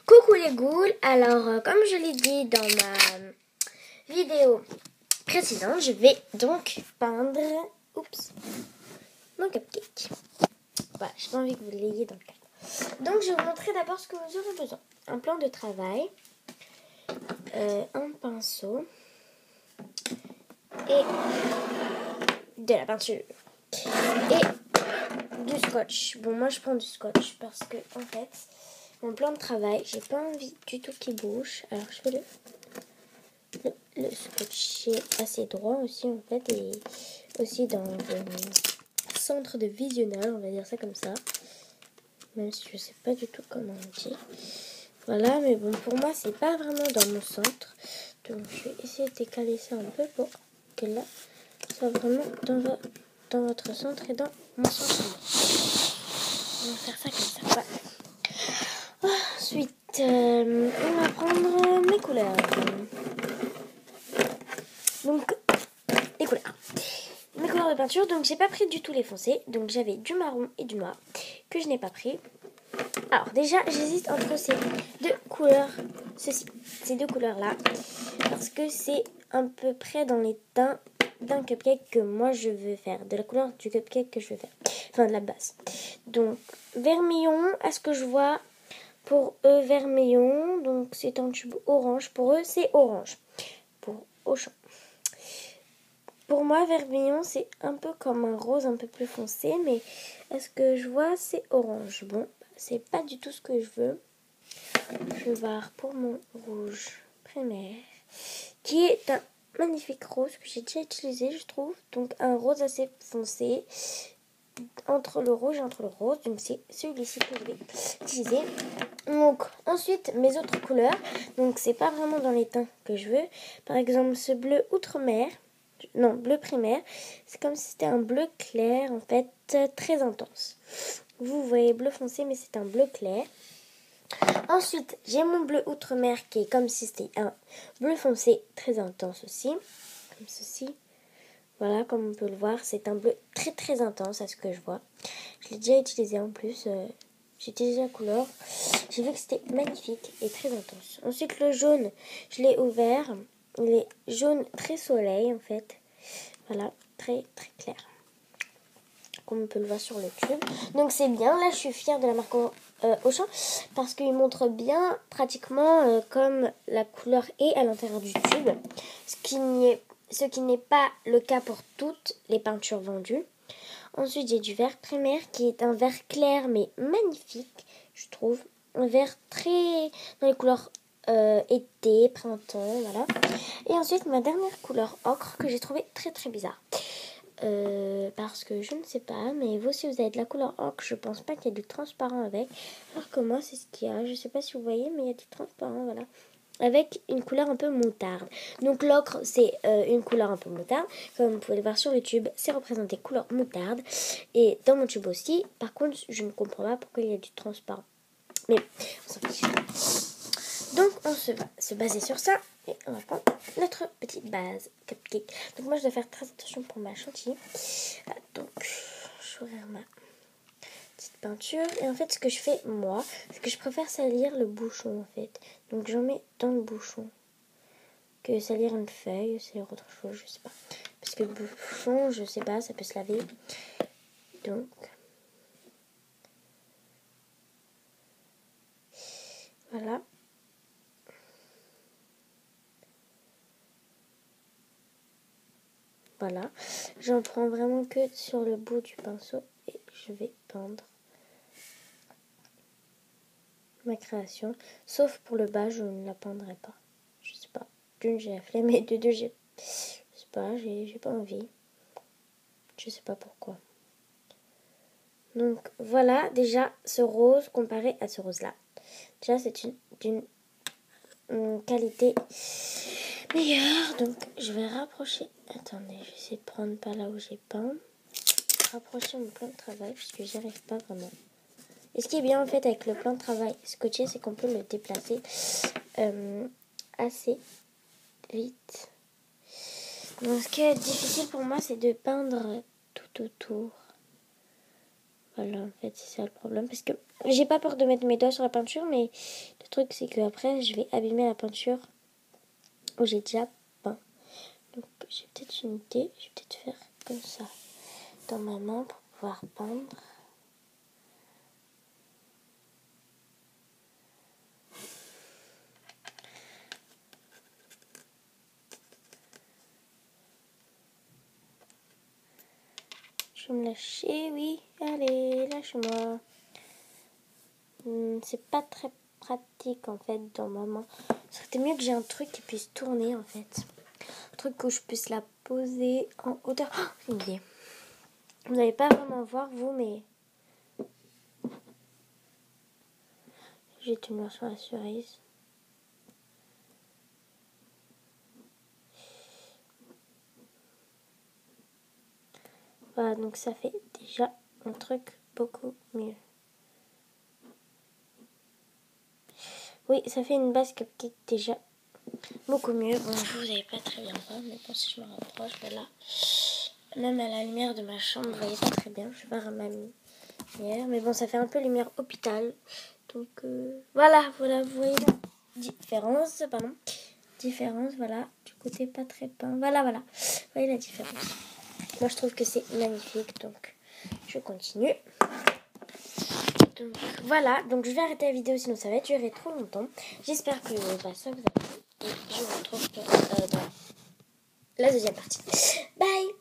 Coucou les ghouls, alors comme je l'ai dit dans ma vidéo précédente, je vais donc peindre mon cupcake. Voilà, j'ai pas envie que vous l'ayez dans le cadre. Donc je vais vous montrer d'abord ce que vous aurez besoin. Un plan de travail, un pinceau et de la peinture et du scotch. Bon, moi je prends du scotch parce que en fait mon plan de travail, j'ai pas envie du tout qu'il bouge. Alors je vais le scotcher assez droit aussi en fait, et aussi dans le centre de visionnage, on va dire ça comme ça. Même si je sais pas du tout comment on dit. Voilà, mais bon, pour moi c'est pas vraiment dans mon centre. Donc je vais essayer de décaler ça un peu pour que là, soit vraiment dans votre centre et dans mon centre. On va faire ça comme ça. Voilà. Ensuite, on va prendre mes couleurs. Donc, les couleurs. Mes couleurs de peinture, donc j'ai pas pris du tout les foncés. Donc j'avais du marron et du noir que je n'ai pas pris. Alors déjà, j'hésite entre ces deux couleurs, ces deux couleurs-là. Parce que c'est à peu près dans les teints d'un cupcake que moi je veux faire. De la couleur du cupcake que je veux faire. Enfin, de la base. Donc, vermillon, à ce que je vois... Pour eux, vermillon, donc c'est un tube orange. Pour eux, c'est orange. Pour Auchan. Pour moi, vermillon, c'est un peu comme un rose un peu plus foncé. Mais à ce que je vois, c'est orange. Bon, c'est pas du tout ce que je veux. Je vais voir pour mon rouge primaire. Qui est un magnifique rose que j'ai déjà utilisé, je trouve. Donc un rose assez foncé. Entre le rouge et entre le rose, donc c'est celui-ci que je vais utiliser. Donc ensuite mes autres couleurs, donc c'est pas vraiment dans les teints que je veux. Par exemple ce bleu outre-mer, non bleu primaire, c'est comme si c'était un bleu clair en fait, très intense. Vous voyez bleu foncé mais c'est un bleu clair. Ensuite j'ai mon bleu outre-mer qui est comme si c'était un bleu foncé très intense aussi, comme ceci. Voilà, comme on peut le voir, c'est un bleu très très intense à ce que je vois. Je l'ai déjà utilisé en plus. J'ai utilisé la couleur. J'ai vu que c'était magnifique et très intense. Ensuite, le jaune, je l'ai ouvert. Il est jaune très soleil en fait. Voilà, très très clair. Comme on peut le voir sur le tube. Donc c'est bien. Là, je suis fière de la marque Auchan parce qu'il montre bien pratiquement comme la couleur est à l'intérieur du tube. Ce qui n'est pas le cas pour toutes les peintures vendues. Ensuite, j'ai du vert primaire qui est un vert clair mais magnifique, je trouve. Un vert très dans les couleurs été, printemps, voilà. Et ensuite, ma dernière couleur ocre que j'ai trouvé très très bizarre. Parce que je ne sais pas, mais vous, si vous avez de la couleur ocre, je pense pas qu'il y ait du transparent avec. Alors que moi, c'est ce qu'il y a. Je sais pas si vous voyez, mais il y a du transparent, voilà. Avec une couleur un peu moutarde. Donc l'ocre, c'est une couleur un peu moutarde. Comme vous pouvez le voir sur le tube, c'est représenté couleur moutarde. Et dans mon tube aussi, par contre, je ne comprends pas pourquoi il y a du transparent. Mais on s'en fiche. Donc on va se baser sur ça. Et on va prendre notre petite base cupcake. Donc moi, je dois faire très attention pour ma chantilly. Donc, je vais ouvrir ma petite peinture. Et en fait, ce que je fais, moi, c'est que je préfère salir le bouchon, en fait. Donc, j'en mets dans le bouchon. Que salir une feuille, salir autre chose, je sais pas. Parce que le bouchon, je sais pas, ça peut se laver. Donc, voilà. Voilà. J'en prends vraiment que sur le bout du pinceau et je vais peindre ma création. Sauf pour le bas, je ne la peindrai pas. Je sais pas. D'une, j'ai la flemme, et de deux, je sais pas, j'ai pas envie. Je sais pas pourquoi. Donc voilà déjà ce rose comparé à ce rose là. Déjà c'est d'une qualité meilleure. Donc je vais rapprocher. Attendez, je vais essayer de prendre par là où j'ai peint. Rapprocher mon plan de travail puisque j'y arrive pas vraiment. Et ce qui est bien en fait avec le plan de travail scotché, c'est qu'on peut le déplacer assez vite. Donc ce qui est difficile pour moi, c'est de peindre tout autour. Voilà, en fait, c'est ça le problème. Parce que j'ai pas peur de mettre mes doigts sur la peinture, mais le truc, c'est que après je vais abîmer la peinture où j'ai déjà peint. Donc, j'ai peut-être une idée. Je vais peut-être faire comme ça dans ma main pour pouvoir peindre. Je vais me lâcher, oui. Allez, lâche-moi. C'est pas très pratique en fait dans ma main. Ce serait mieux que j'ai un truc qui puisse tourner en fait. Un truc où je puisse la poser en hauteur. Oh, j'ai une idée. Vous n'allez pas vraiment voir vous, mais j'ai une noir sur la cerise. Voilà, donc ça fait déjà un truc beaucoup mieux. Oui, ça fait une base cupcake déjà beaucoup mieux. Bon, vous n'allez pas très bien voir, mais bon, si je me rapproche, voilà. Même à la lumière de ma chambre, vous voyez pas très bien. Je vais voir ma lumière, mais bon, ça fait un peu lumière hôpital. Donc voilà, vous voyez la différence, voilà, du côté pas très peint. Voilà, vous voyez la différence. Moi, je trouve que c'est magnifique, donc je continue. Donc voilà, donc je vais arrêter la vidéo, sinon ça va durer trop longtemps. J'espère que ça vous a plu et je vous retrouve dans la deuxième partie. Bye!